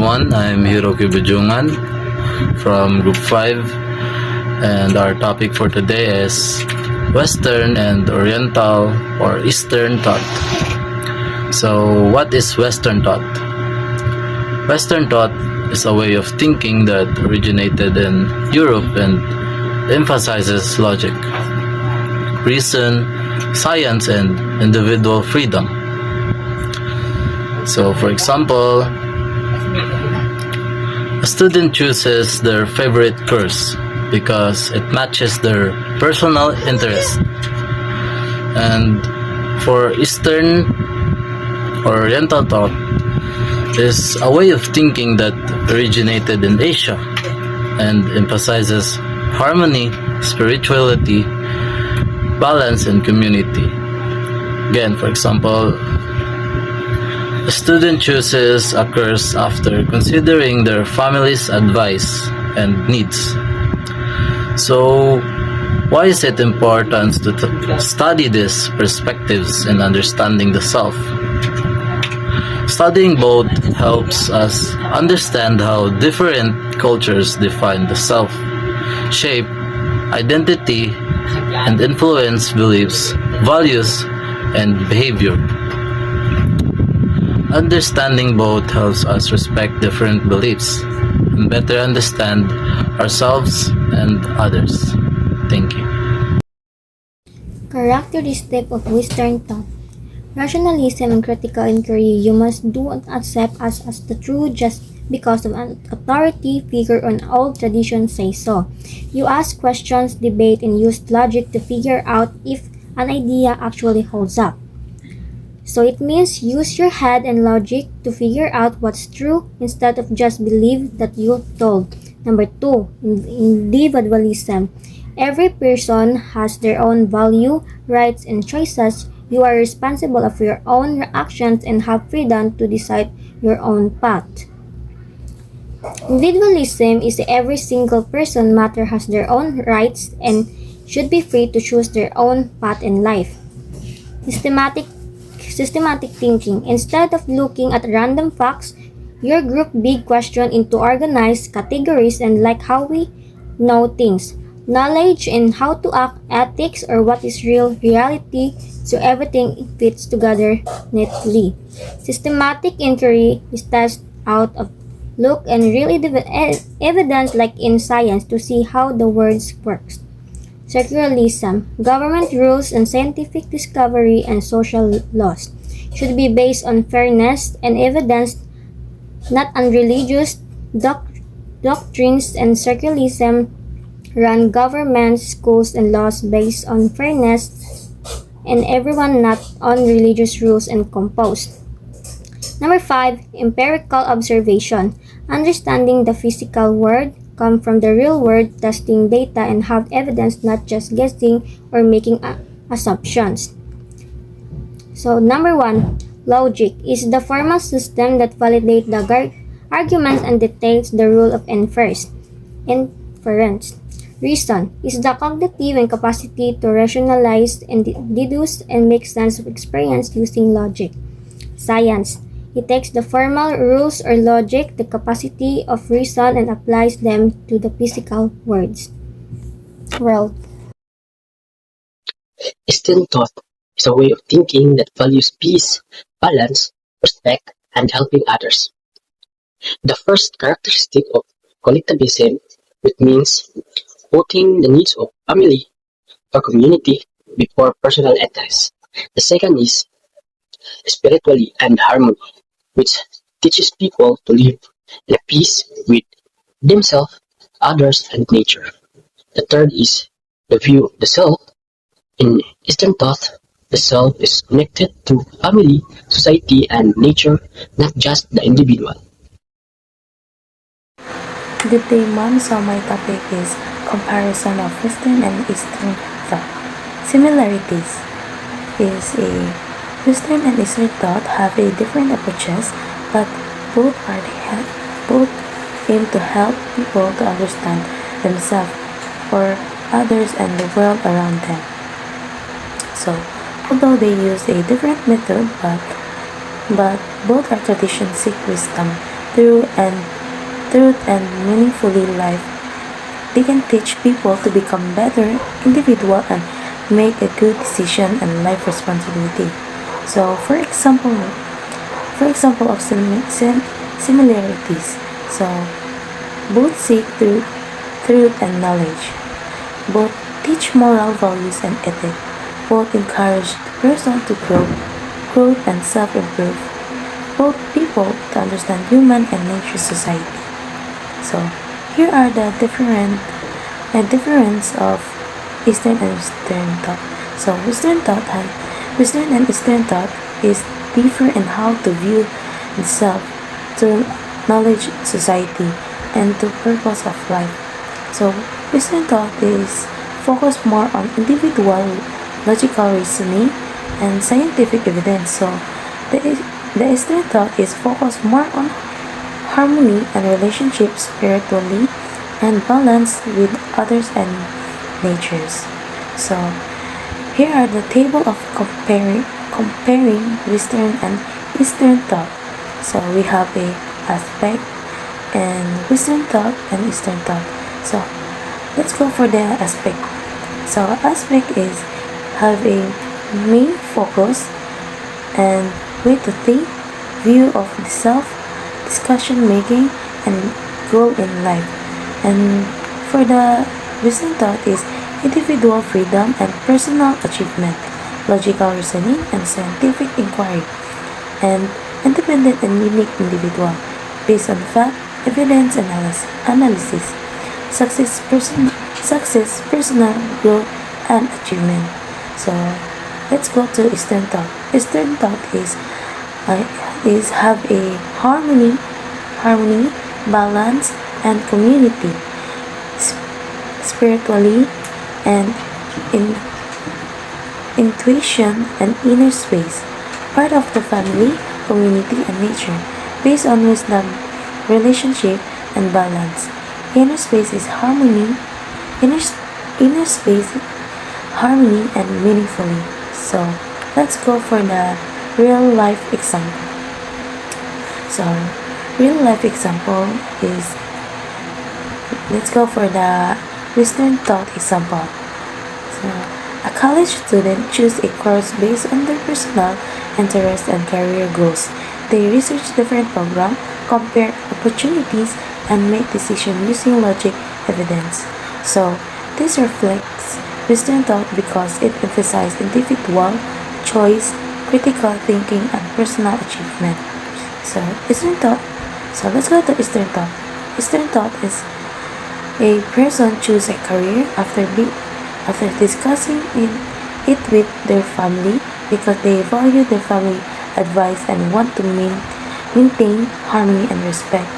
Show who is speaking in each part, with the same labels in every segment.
Speaker 1: everyone. I'm Hiroki Bujungan from Group 5, and our topic for today is Western and Oriental or Eastern thought. So, what is Western thought? Western thought is a way of thinking that originated in Europe and emphasizes logic, reason, science, and individual freedom. So, for example, a student chooses their favorite course because it matches their personal interest. And for Eastern or Oriental thought is a way of thinking that originated in Asia and emphasizes harmony, spirituality, balance, and community. Again, for example, a student chooses a course after considering their family's advice and needs. So, why is it important to study these perspectives in understanding the self? Studying both helps us understand how different cultures define the self, shape identity, and influence beliefs, values, and behavior. Understanding both helps us respect different beliefs and better understand ourselves and others. Thank you.
Speaker 2: Characteristic of Western thought. Rationalism and critical inquiry. You must do not accept us as the truth just because of an authority figure or an old tradition says so. You ask questions, debate, and use logic to figure out if an idea actually holds up. So it means use your head and logic to figure out what's true instead of just believe that you're told. Number 2, individualism. Every person has their own value, rights, and choices. You are responsible for your own actions and have freedom to decide your own path. Individualism is every single person matter has their own rights and should be free to choose their own path in life. Systematic thinking. Instead of looking at random facts, your group big question into organized categories and like how we know things. Knowledge and how to act, ethics, or what is real reality, so everything fits together neatly. Systematic inquiry is test out of look and real evidence like in science to see how the words works. Secularism, government rules and scientific discovery and social laws should be based on fairness and evidence, not on religious doctrines, and secularism run governments, schools, and laws based on fairness and everyone, not on religious rules and composed. Number 5, empirical observation. Understanding the physical world, come from the real world, testing data, and have evidence, not just guessing or making assumptions. So, number 1, logic is the formal system that validates the arguments and dictates the rule of inference. Reason is the cognitive and capacity to rationalize and deduce and make sense of experience using logic. Science. It takes the formal rules or logic, the capacity of reason, and applies them to the physical world.
Speaker 3: Eastern thought is a way of thinking that values peace, balance, respect, and helping others. The first characteristic of collectivism, which means putting the needs of family or community before personal interests. The second is spirituality and harmony, which teaches people to live in peace with themselves, others, and nature. The third is the view of the self. In Eastern thought, the self is connected to family, society, and nature, not just the individual.
Speaker 4: Good day, ma'am. So my topic is comparison of Western and Eastern thought. Similarities is a Western and Eastern thought have a different approaches, but both aim to help people to understand themselves or others and the world around them. So, although they use a different method, but both are traditions seek wisdom through and meaningfully life. They can teach people to become better individual and make a good decision and life responsibility. So, for example of similarities. So, both seek truth and knowledge. Both teach moral values and ethics. Both encourage the person to growth and self-improve. Both people to understand human and nature society. So here are the difference of Eastern and Western thought. So Western and Eastern thought is differ in how to view the self, to knowledge society, and to purpose of life. So Western thought is focused more on individual logical reasoning and scientific evidence. So the Eastern thought is focused more on harmony and relationships spiritually and balance with others and natures. So here are the table of comparing Western and Eastern thought. So we have a aspect and Western thought and Eastern thought. So let's go for the aspect. So aspect is have a main focus and way to think, view of the self, discussion making, and goal in life. And for the Western thought is individual freedom and personal achievement, logical reasoning and scientific inquiry, and independent and unique individual based on fact, evidence, analysis, success, personal growth, and achievement. So let's go to Eastern thought. Eastern thought is have a harmony, balance, and community, spiritually, and in intuition and inner space, part of the family, community, and nature, based on wisdom, relationship, and balance. Inner space is harmony, inner space, harmony, and meaningfully. So let's go for the real life example. So real life example is, let's go for the Western thought example. So a college student choose a course based on their personal interest and career goals. They research different programs, compare opportunities, and make decisions using logic, evidence. So this reflects Western thought because it emphasizes individual choice, critical thinking, and personal achievement. So Eastern thought. So let's go to Eastern thought. Eastern thought is a person choose a career after discussing it with their family because they value their family advice and want to maintain harmony and respect.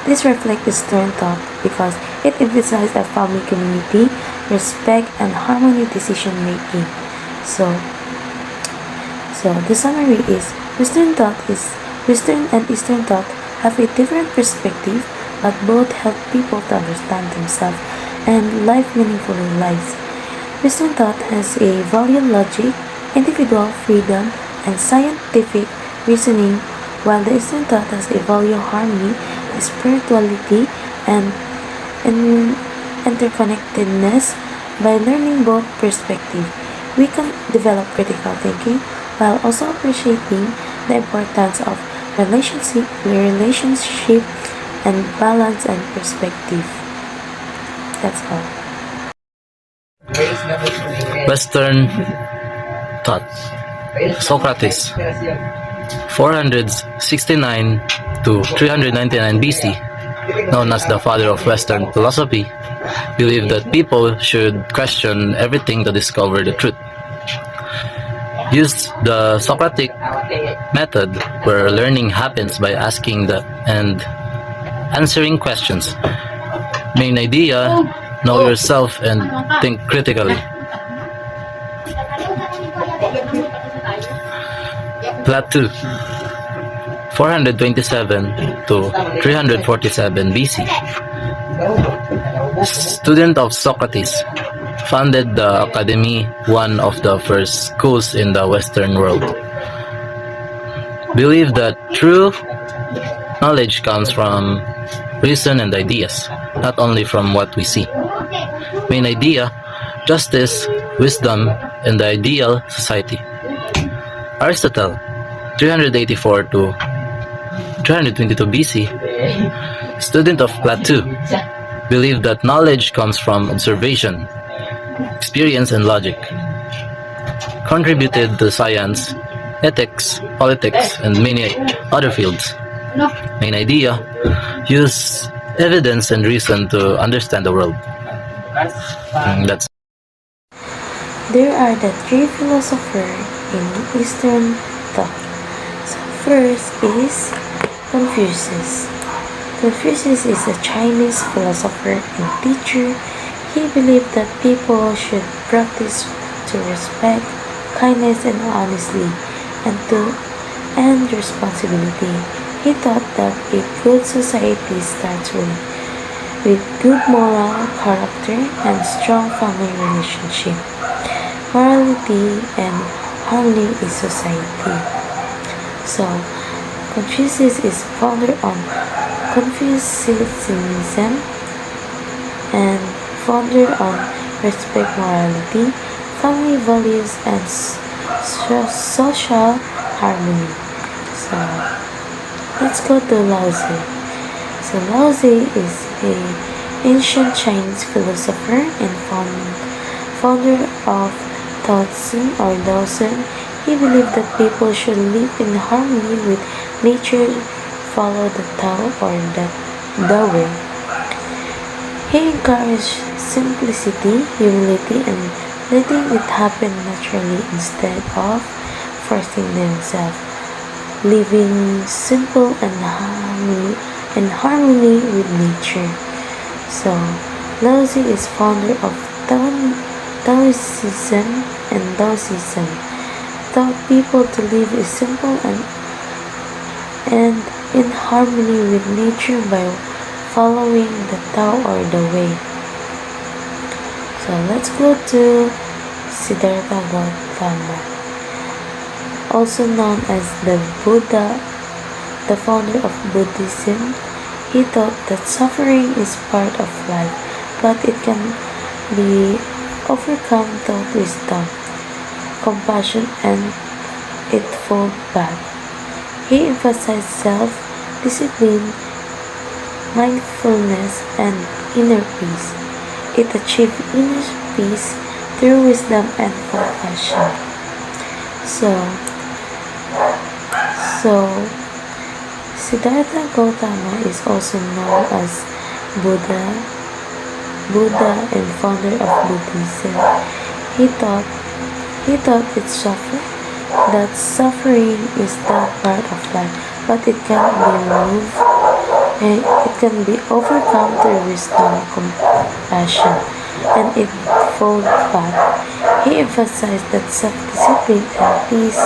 Speaker 4: This reflects Eastern thought because it emphasizes a family community, respect, and harmony decision making. So the summary is Western and Eastern thought have a different perspective, but both help people to understand themselves and life meaningfully lives. Western thought has a value logic, individual freedom, and scientific reasoning, while the Eastern thought has a value harmony, spirituality, and interconnectedness. By learning both perspectives, we can develop critical thinking while also appreciating the importance of relationship and balance and perspective. That's all.
Speaker 1: Western thought. Socrates, 469 to 399 BC, known as the father of Western philosophy, believed that people should question everything to discover the truth. Used the Socratic method, where learning happens by asking and answering questions. Main idea: know yourself and think critically. Plato, 427 to 347 BC, student of Socrates, founded the Academy, one of the first schools in the Western world. Believed that true Knowledge comes from reason and ideas, not only from what we see. Main idea, justice, wisdom, and the ideal society. Aristotle, 384 to 322 BC, student of Plato, believed that knowledge comes from observation, experience, and logic. Contributed to science, ethics, politics, and many other fields. Main idea, use evidence and reason to understand the world. That's
Speaker 4: There are the three philosophers in Eastern thought. So first is Confucius. Confucius is a Chinese philosopher and teacher. He believed that people should practice to respect, kindness, and honesty, and responsibility. He thought that a good society starts with good moral character and strong family relationship, morality, and harmony in society. So, Confucius is founder on Confucianism and founder on respect, morality, family values, and social harmony. So, let's go to Lao Tzu. So Lao Tzu is a ancient Chinese philosopher and founder of Taoism or Daoism. He believed that people should live in harmony with nature, follow the Tao or the way. He encouraged simplicity, humility, and letting it happen naturally instead of forcing themselves, living simple and harmony with nature. So, Lao Tzu is founder of Taoism and Daoism, taught people to live a simple and in harmony with nature by following the Tao or the way. So let's go to Siddhartha Gautama, also known as the Buddha, the founder of Buddhism. He thought that suffering is part of life, but it can be overcome through wisdom, compassion, and eightfold path. He emphasized self-discipline, mindfulness, and inner peace. It achieved inner peace through wisdom and compassion. So Siddhartha Gautama is also known as Buddha and founder of Buddhism. He thought that suffering is that part of life, but it can be removed and it can be overcome through wisdom, compassion, and eightfold path. He emphasized that self-discipline and peace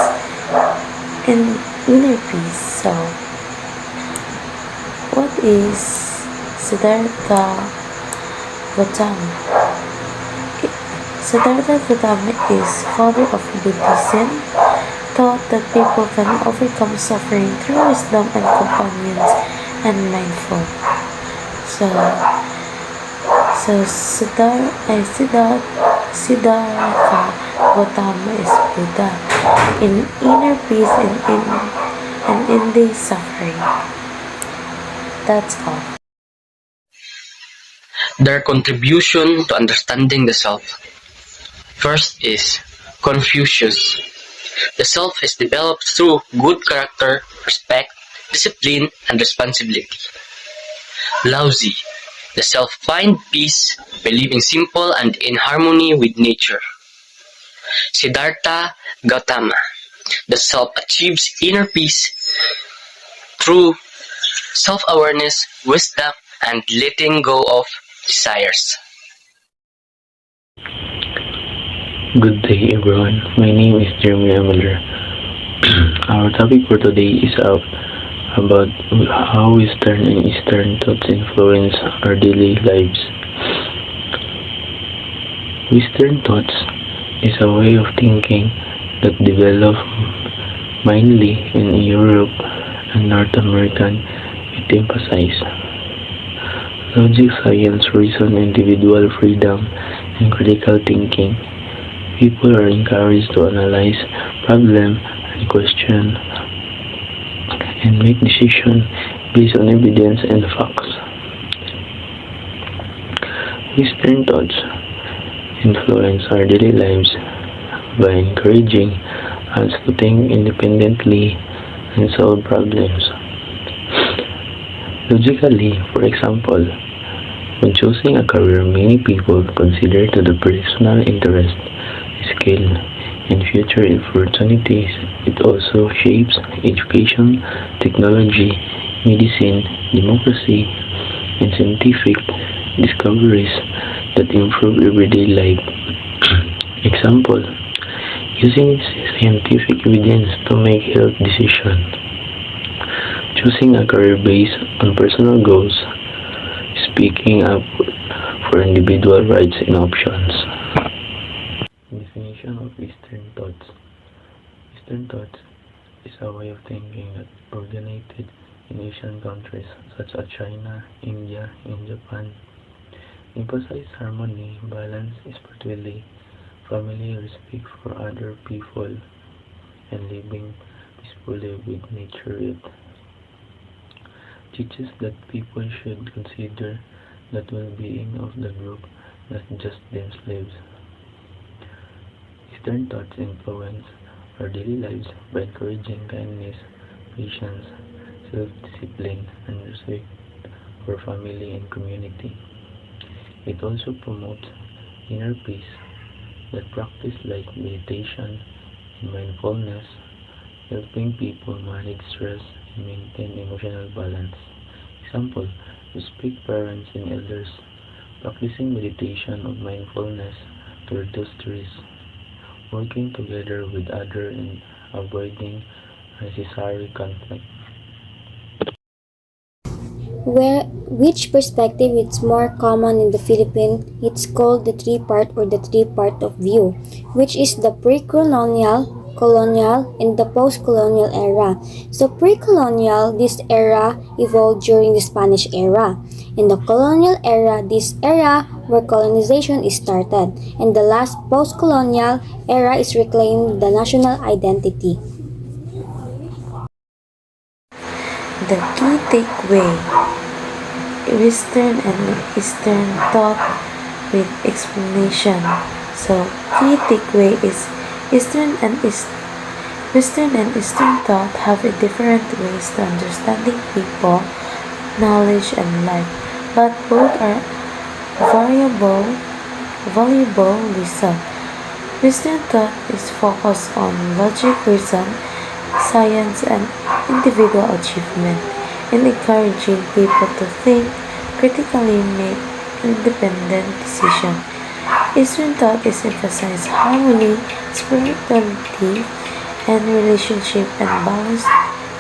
Speaker 4: and inner peace. So, what is Siddhartha Gautama? Siddhartha Gautama is founder of Buddhism, taught that people can overcome suffering through wisdom and companions and mindful. So Siddhartha Gautama is Buddha in inner peace and ending suffering. That's all.
Speaker 3: Their contribution to understanding the self. First is Confucius. The self is developed through good character, respect, discipline, and responsibility. Lao Tzu. The self finds peace by living simple and in harmony with nature. Siddhartha Gautama. The self achieves inner peace through self-awareness, wisdom, and letting go of desires.
Speaker 5: Good day everyone, my name is Jeremy Miller. Our topic for today is about how Western and Eastern thoughts influence our daily lives. Western thoughts is a way of thinking that developed mainly in Europe and North American It emphasizes logic, science, reason, individual freedom, and critical thinking. People are encouraged to analyze problems and question and make decisions based on evidence and facts. Western thoughts influence our daily lives by encouraging us to think independently and solve problems. Logically, for example, when choosing a career, many people consider to the personal interest, skill, and future opportunities. It also shapes education, technology, medicine, democracy, and scientific discoveries that improve everyday life. Example, using scientific evidence to make health decisions, choosing a career based on personal goals, speaking up for individual rights and options. Definition of Eastern thoughts. Eastern thoughts is a way of thinking that originated in Asian countries such as China, India, and Japan. Emphasize harmony, balance, spirituality, family, respect for other people, and living peacefully with nature. It teaches that people should consider the well-being of the group, not just themselves. Eastern thoughts influence our daily lives by encouraging kindness, patience, self-discipline, and respect for family and community. It also promotes inner peace that practice like meditation and mindfulness, helping people manage stress and maintain emotional balance. Example, respect parents and elders, practicing meditation of mindfulness to reduce stress, working together with others and avoiding unnecessary conflict.
Speaker 2: Which perspective is more common in the Philippines? It's called the three-part or the three-part of view, which is the pre-colonial, colonial, and the post-colonial era. So pre-colonial, this era evolved during the Spanish era. In the colonial era, this era where colonization is started. And the last post-colonial era is reclaiming the national identity.
Speaker 4: The key takeaway: Western and Eastern thought with explanation. So, key takeaway is Western and Eastern thought have a different ways to understanding people, knowledge, and life, but both are valuable lesson. Western thought is focused on logic, reason, science, and individual achievement, and encouraging people to think critically, make independent decisions. Eastern thought is emphasize harmony, spirituality, and relationship and balance,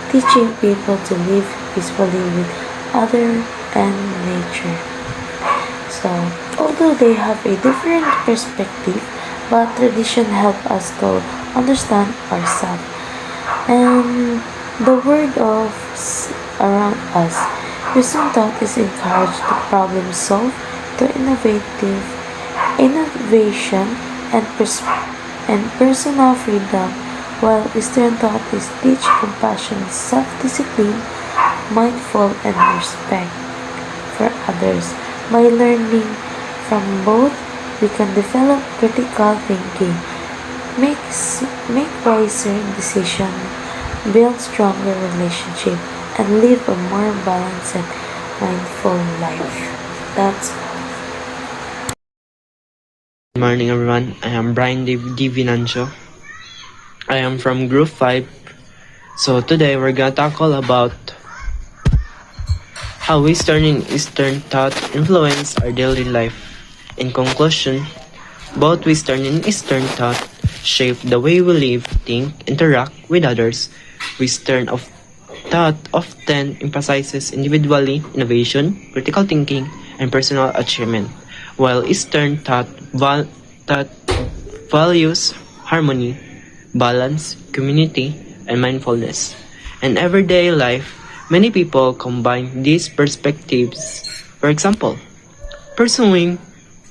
Speaker 4: teaching people to live peacefully with others and nature. So, although they have a different perspective, but tradition help us to understand ourselves and the world of around us. Western thought is encouraged to problem solve, to innovation, and personal freedom, while Eastern thought is teach compassion, self-discipline, mindful, and respect for others. By learning from both, we can develop critical thinking, make wiser decisions, build stronger relationships, and live a more balanced and mindful life. That's
Speaker 6: Good morning, everyone. I am Brian Divinancio. I am from Group 5. So today we're gonna tackle about how Western and Eastern thought influence our daily life. In conclusion, both Western and Eastern thought shape the way we live, think, interact with others. Western of thought often emphasizes individually innovation, critical thinking, and personal achievement, while Eastern thought values harmony, balance, community, and mindfulness. In everyday life, Many people combine these perspectives. For example, pursuing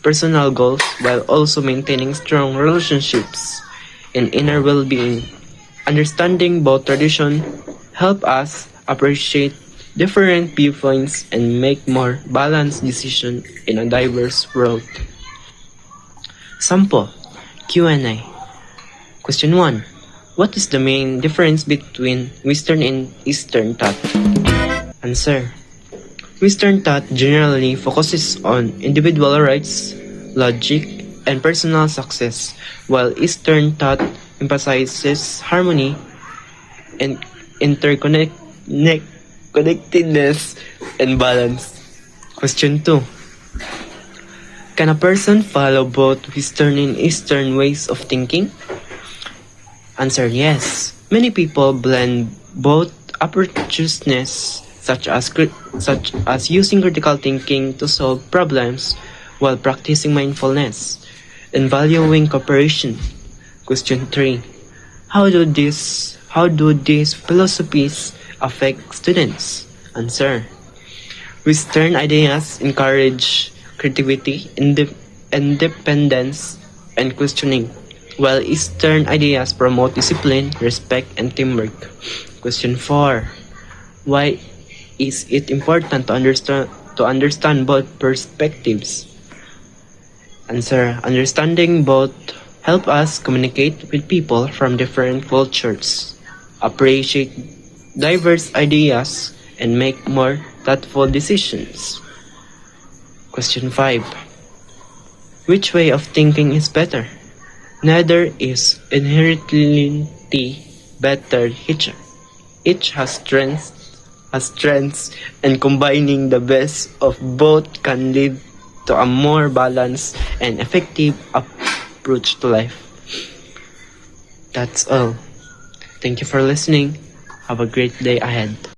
Speaker 6: personal goals while also maintaining strong relationships and inner well-being. Understanding both tradition help us appreciate different viewpoints and make more balanced decisions in a diverse world. Sample Q&A. Question 1. What is the main difference between Western and Eastern thought? Answer. Western thought generally focuses on individual rights, logic, and personal success, while Eastern thought emphasizes harmony and connectedness and balance. Question 2. Can a person follow both Western and Eastern ways of thinking? Answer yes. Many people blend both approaches such as using critical thinking to solve problems while practicing mindfulness and valuing cooperation. Question 3. How do these philosophies affect students? Answer. Western ideas encourage creativity, independence, and questioning, while Eastern ideas promote discipline, respect, and teamwork. Question 4. Why is it important to understand both perspectives? Answer. Understanding both help us communicate with people from different cultures, appreciate diverse ideas, and make more thoughtful decisions. Question 5. Which way of thinking is better? Neither is inherently better. Each has strengths, and combining the best of both can lead to a more balanced and effective approach to life. That's all. Thank you for listening. Have a great day ahead.